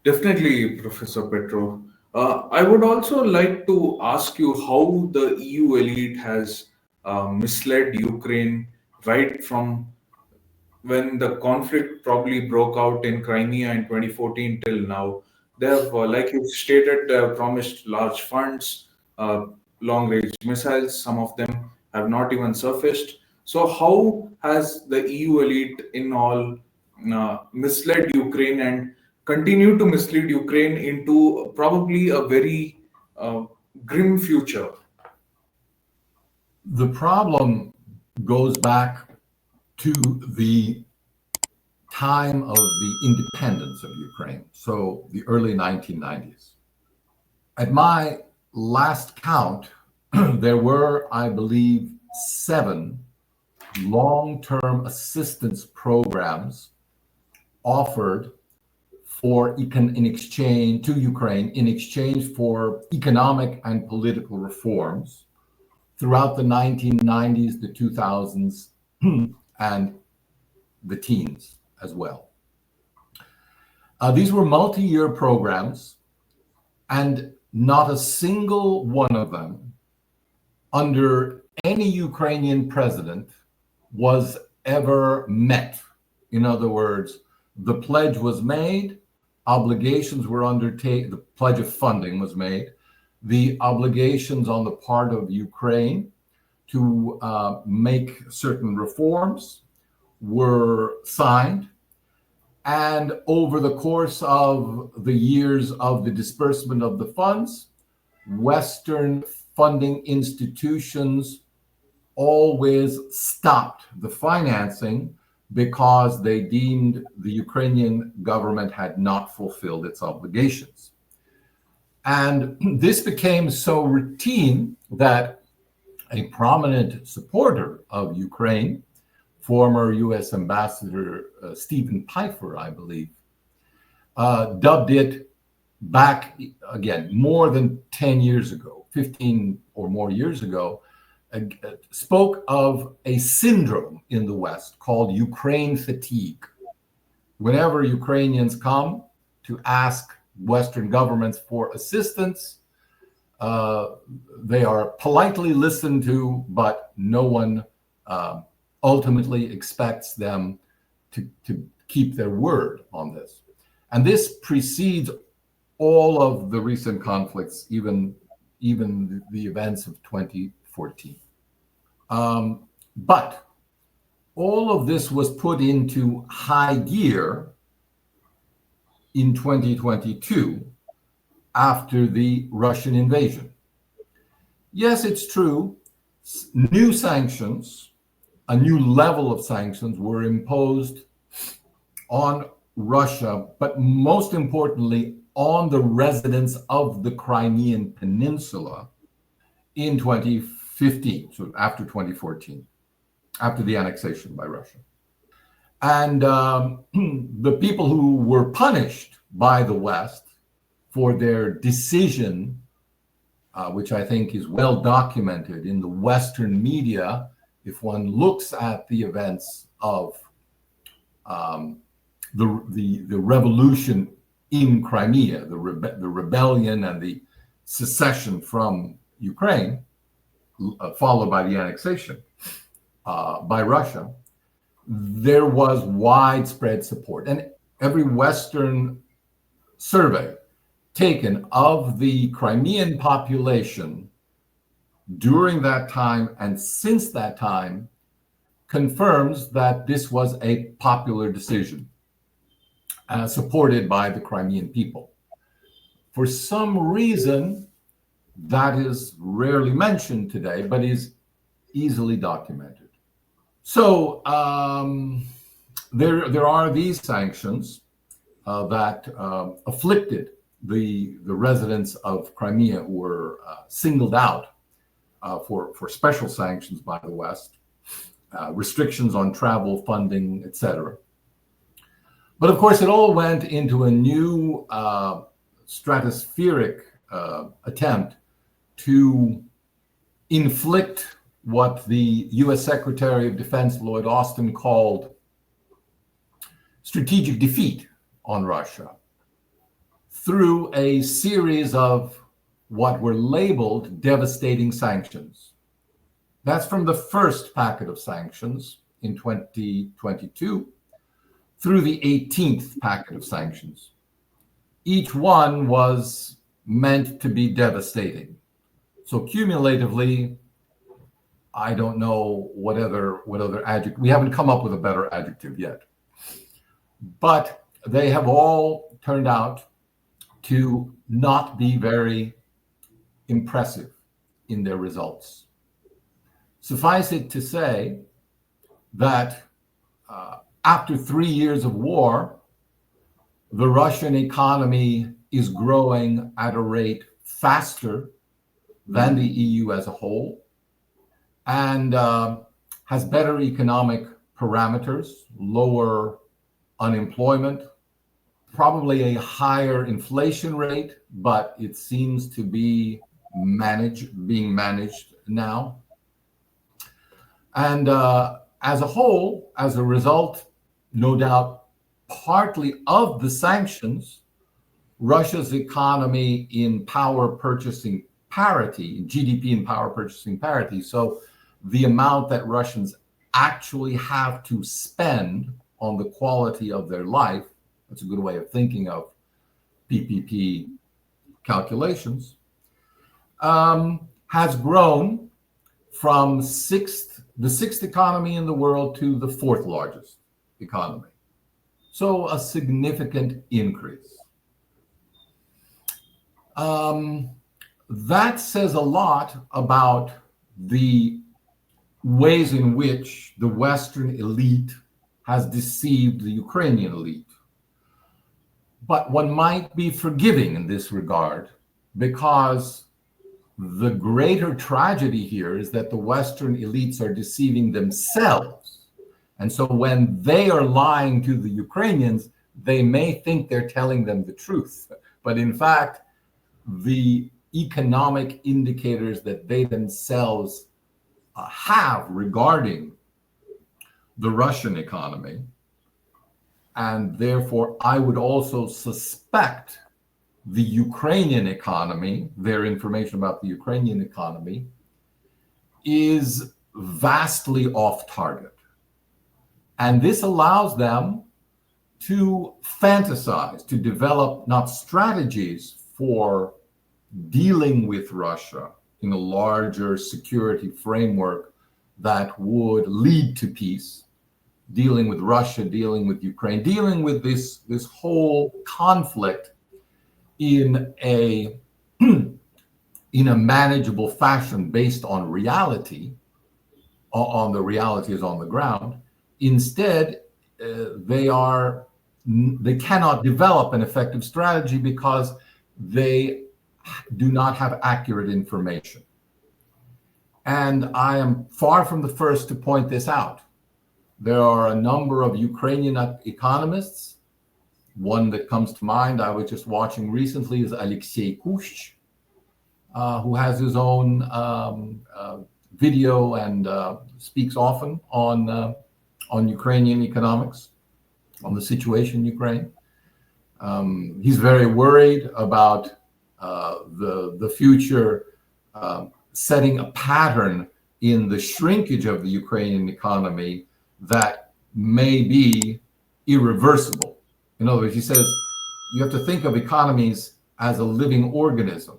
Definitely, Professor Petro. I would also like to ask you how the EU elite has misled Ukraine right from when the conflict probably broke out in Crimea in 2014 till now. They have, like you stated, they have promised large funds, long range missiles. Some of them have not even surfaced. So, how has the EU elite in all misled Ukraine and continue to mislead Ukraine into probably a very uh, grim future? The problem goes back to the time of the independence of Ukraine, so the early 1990s. At my last count, there were, I believe, 7 long-term assistance programs offered in exchange to Ukraine in exchange for economic and political reforms throughout the 1990s, the 2000s, and the teens as well. These were multi-year programs, and not a single one of them under any Ukrainian president was ever met. In other words, the pledge was made, obligations were undertaken, the pledge of funding was made, the obligations on the part of Ukraine to make certain reforms were signed, and over the course of the years of the disbursement of the funds, Western funding institutions always stopped the financing because they deemed the Ukrainian government had not fulfilled its obligations. And this became so routine that a prominent supporter of Ukraine, former US Ambassador Stephen Pfeiffer, I believe, dubbed it back again more than 10 years ago, 15 or more years ago, spoke of a syndrome in the West called Ukraine fatigue. Whenever Ukrainians come to ask Western governments for assistance, they are politely listened to, but no one ultimately expects them to keep their word on this. And this precedes all of the recent conflicts, even the events of 2014. But all of this was put into high gear in 2022 after the Russian invasion. Yes, it's true, new sanctions, a new level of sanctions were imposed on Russia, but most importantly, on the residents of the Crimean Peninsula in 2015, so after 2014, after the annexation by Russia. And the people who were punished by the West for their decision, which I think is well documented in the Western media, if one looks at the events of the revolution in Crimea, the rebellion and the secession from Ukraine, followed by the annexation by Russia, there was widespread support. And every Western survey taken of the Crimean population during that time and since that time confirms that this was a popular decision, supported by the Crimean people. For some reason, that is rarely mentioned today, but is easily documented. So there are these sanctions that afflicted the residents of Crimea who were singled out for special sanctions by the West, restrictions on travel, funding, etc. But of course, it all went into a new stratospheric attempt to inflict what the US Secretary of Defense Lloyd Austin called strategic defeat on Russia. through a series of what were labeled devastating sanctions. That's from the first packet of sanctions in 2022 through the 18th packet of sanctions. Each one was meant to be devastating. So cumulatively, I don't know what other adjective, we haven't come up with a better adjective yet. But they have all turned out to not be very impressive in their results. Suffice it to say that after 3 years of war, the Russian economy is growing at a rate faster than the EU as a whole, and has better economic parameters, lower unemployment, probably a higher inflation rate, but it seems to be being managed now. And as a whole, as a result, no doubt, partly of the sanctions, Russia's economy in power purchasing parity, GDP in power purchasing parity, so the amount that Russians actually have to spend on the quality of their life, that's a good way of thinking of PPP calculations, has grown from the sixth economy in the world to the fourth largest economy. So a significant increase. That says a lot about the ways in which the Western elite has deceived the Ukrainian elite. But one might be forgiving in this regard, because the greater tragedy here is that the Western elites are deceiving themselves. And so when they are lying to the Ukrainians, they may think they're telling them the truth. But in fact, the economic indicators that they themselves have regarding the Russian economy, and therefore I would also suspect the Ukrainian economy, their information about the Ukrainian economy, is vastly off target. And this allows them to fantasize, to develop not strategies for dealing with Russia in a larger security framework that would lead to peace, dealing with Russia, dealing with Ukraine, dealing with this whole conflict in a manageable fashion based on reality, on the realities on the ground. Instead, they cannot develop an effective strategy because they do not have accurate information. And I am far from the first to point this out. There are a number of Ukrainian economists. One that comes to mind, I was just watching recently, is Alexei Kush, who has his own video and speaks often on Ukrainian economics, on the situation in Ukraine. He's very worried about the future, setting a pattern in the shrinkage of the Ukrainian economy that may be irreversible. In other words, he says you have to think of economies as a living organism.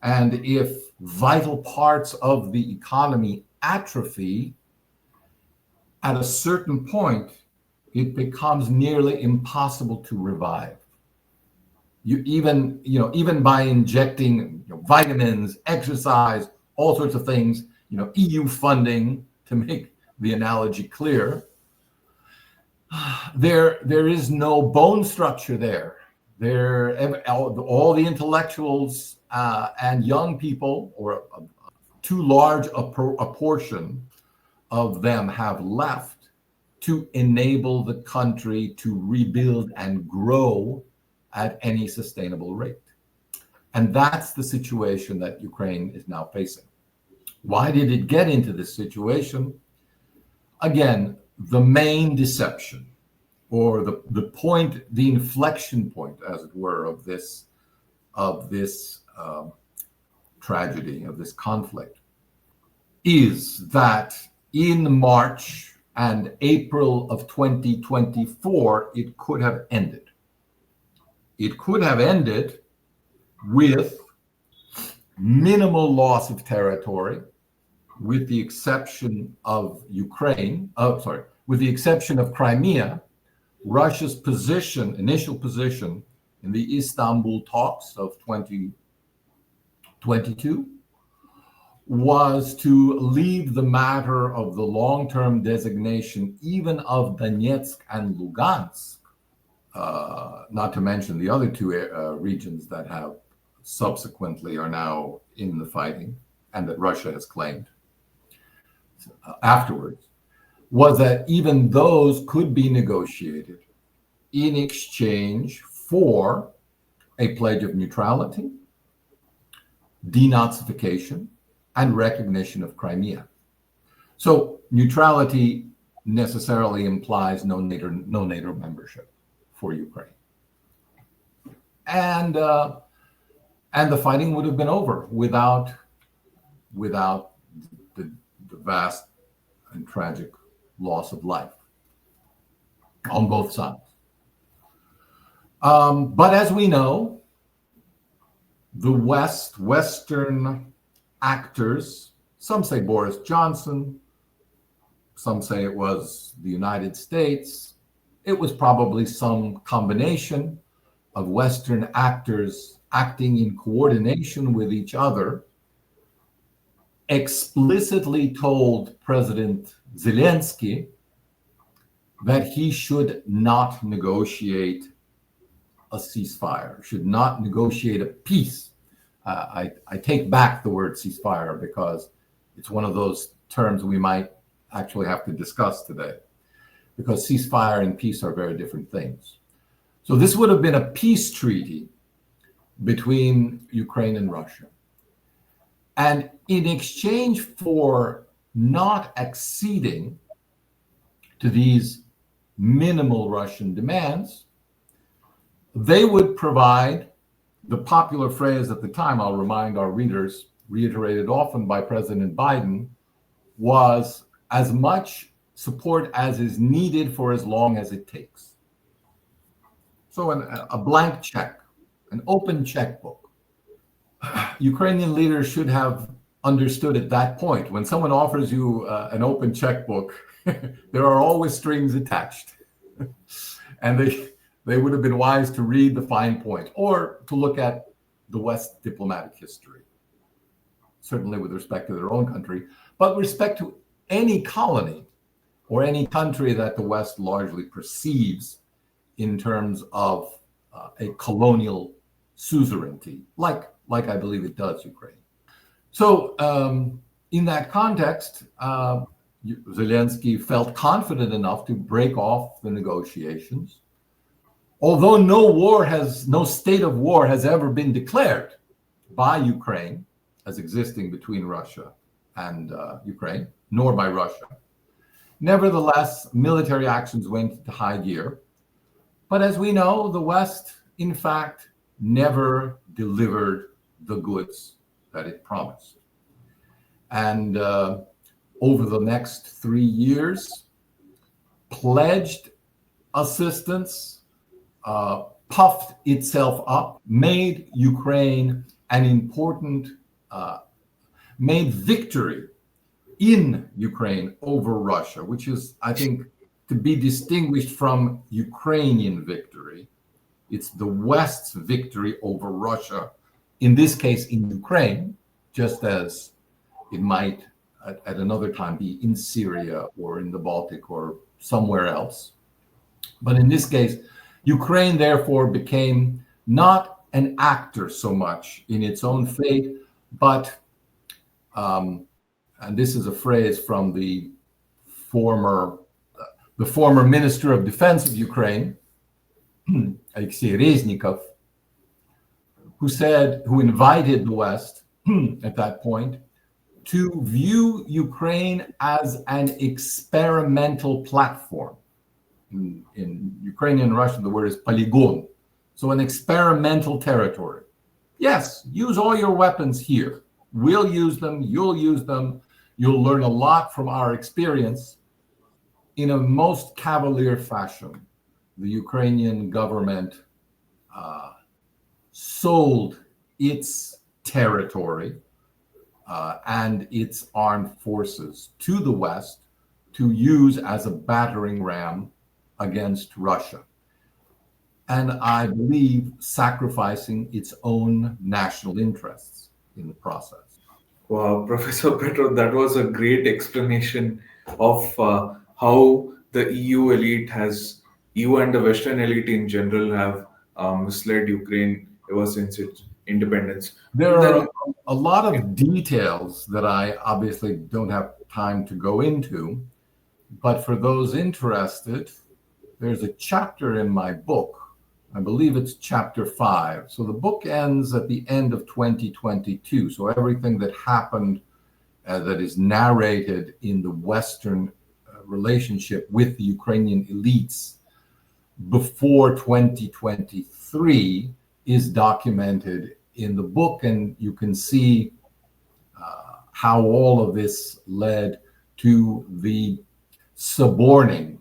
And if vital parts of the economy atrophy, at a certain point, it becomes nearly impossible to revive. Even by injecting vitamins, exercise, all sorts of things, EU funding, to make the analogy clear, there is no bone structure there. All the intellectuals and young people, or too large a portion of them, have left to enable the country to rebuild and grow at any sustainable rate. And that's the situation that Ukraine is now facing. Why did it get into this situation? Again, the main deception, or the inflection point, as it were, of this of this tragedy, of this conflict, is that in March and April of 2024, it could have ended. It could have ended with minimal loss of territory, with the exception of with the exception of Crimea. Russia's initial position in the Istanbul talks of 2022 was to leave the matter of the long-term designation even of Donetsk and Lugansk, not to mention the other two regions that have subsequently are now in the fighting and that Russia has claimed afterwards, was that even those could be negotiated in exchange for a pledge of neutrality, denazification, and recognition of Crimea. So neutrality necessarily implies no NATO membership for Ukraine. And the fighting would have been over without the vast and tragic loss of life on both sides. But as we know, the Western actors, some say Boris Johnson, some say it was the United States, it was probably some combination of Western actors acting in coordination with each other, explicitly told President Zelensky that he should not negotiate a ceasefire, should not negotiate a peace. I take back the word ceasefire because it's one of those terms we might actually have to discuss today, because ceasefire and peace are very different things. So this would have been a peace treaty between Ukraine and Russia. And in exchange for not acceding to these minimal Russian demands, they would provide the popular phrase at the time, I'll remind our readers, reiterated often by President Biden, was as much support as is needed for as long as it takes. So a blank check, an open checkbook. Ukrainian leaders should have understood at that point, when someone offers you an open checkbook, there are always strings attached. And they would have been wise to read the fine point or to look at the West's diplomatic history, certainly with respect to their own country, but with respect to any colony or any country that the West largely perceives in terms of a colonial suzerainty, like I believe it does Ukraine. So in that context, Zelensky felt confident enough to break off the negotiations. Although no state of war has ever been declared by Ukraine as existing between Russia and Ukraine, nor by Russia. Nevertheless, military actions went into high gear. But as we know, the West, in fact, never delivered the goods that it promised. And over the next 3 years, pledged assistance, puffed itself up, made Ukraine an important, made victory in Ukraine over Russia, which is, I think, to be distinguished from Ukrainian victory. It's the West's victory over Russia, in this case in Ukraine, just as it might at another time be in Syria or in the Baltic or somewhere else. But in this case, Ukraine therefore became not an actor so much in its own fate, but, and this is a phrase from the former Minister of Defense of Ukraine, Alexei Reznikov, who invited the West at that point to view Ukraine as an experimental platform. In Ukrainian and Russian, the word is polygon, so an experimental territory. Yes, use all your weapons here. We'll use them. You'll use them. You'll learn a lot from our experience. In a most cavalier fashion, the Ukrainian government sold its territory and its armed forces to the West to use as a battering ram against Russia. And I believe sacrificing its own national interests in the process. Wow, Professor Petro, that was a great explanation of how the EU elite has, EU and the Western elite in general have misled Ukraine ever since its independence. There are Then, a lot of details that I obviously don't have time to go into, but for those interested, there's a chapter in my book. I believe it's chapter 5. So the book ends at the end of 2022. So everything that happened that is narrated in the Western relationship with the Ukrainian elites before 2023 is documented in the book. And you can see how all of this led to the suborning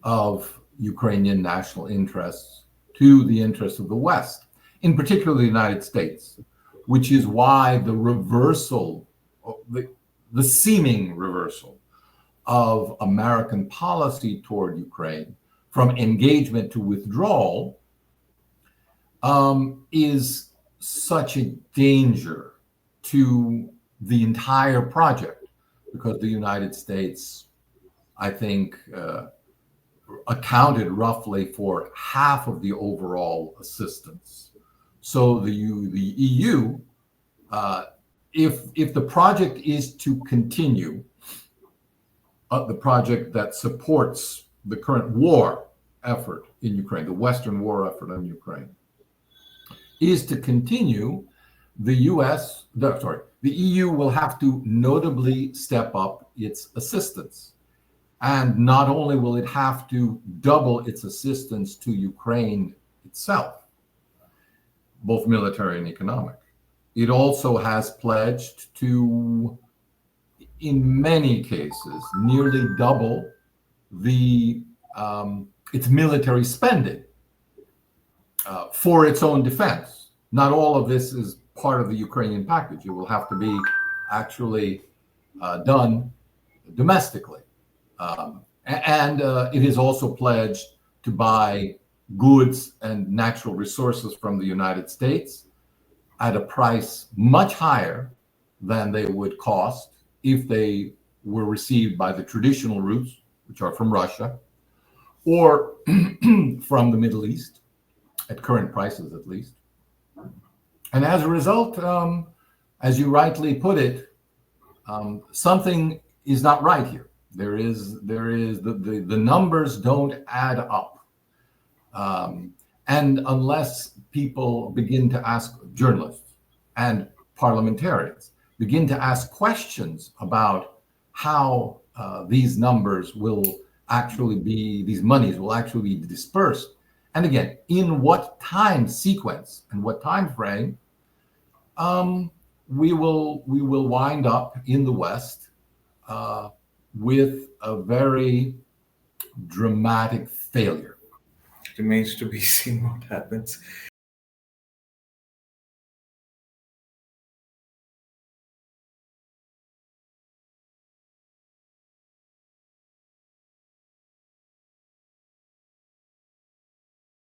of Ukrainian national interests to the interests of the West, in particular the United States, which is why the reversal, the seeming reversal of American policy toward Ukraine from engagement to withdrawal is such a danger to the entire project, because the United States, I think, accounted roughly for half of the overall assistance. So the EU, if the project is to continue, the project that supports the current war effort in Ukraine, the Western war effort in Ukraine, is to continue, the EU will have to notably step up its assistance. And not only will it have to double its assistance to Ukraine itself, both military and economic, it also has pledged to, in many cases, nearly double its military spending for its own defense. Not all of this is part of the Ukrainian package. It will have to be actually done domestically. And it is also pledged to buy goods and natural resources from the United States at a price much higher than they would cost if they were received by the traditional routes, which are from Russia, or from the Middle East, at current prices at least. And as a result, as you rightly put it, something is not right here. There is the numbers don't add up. And unless people begin to ask, journalists and parliamentarians begin to ask questions about how these numbers will actually be, these monies will actually be dispersed, and again, in what time sequence and what time frame, we will wind up in the West with a very dramatic failure. remains to be seen what happens.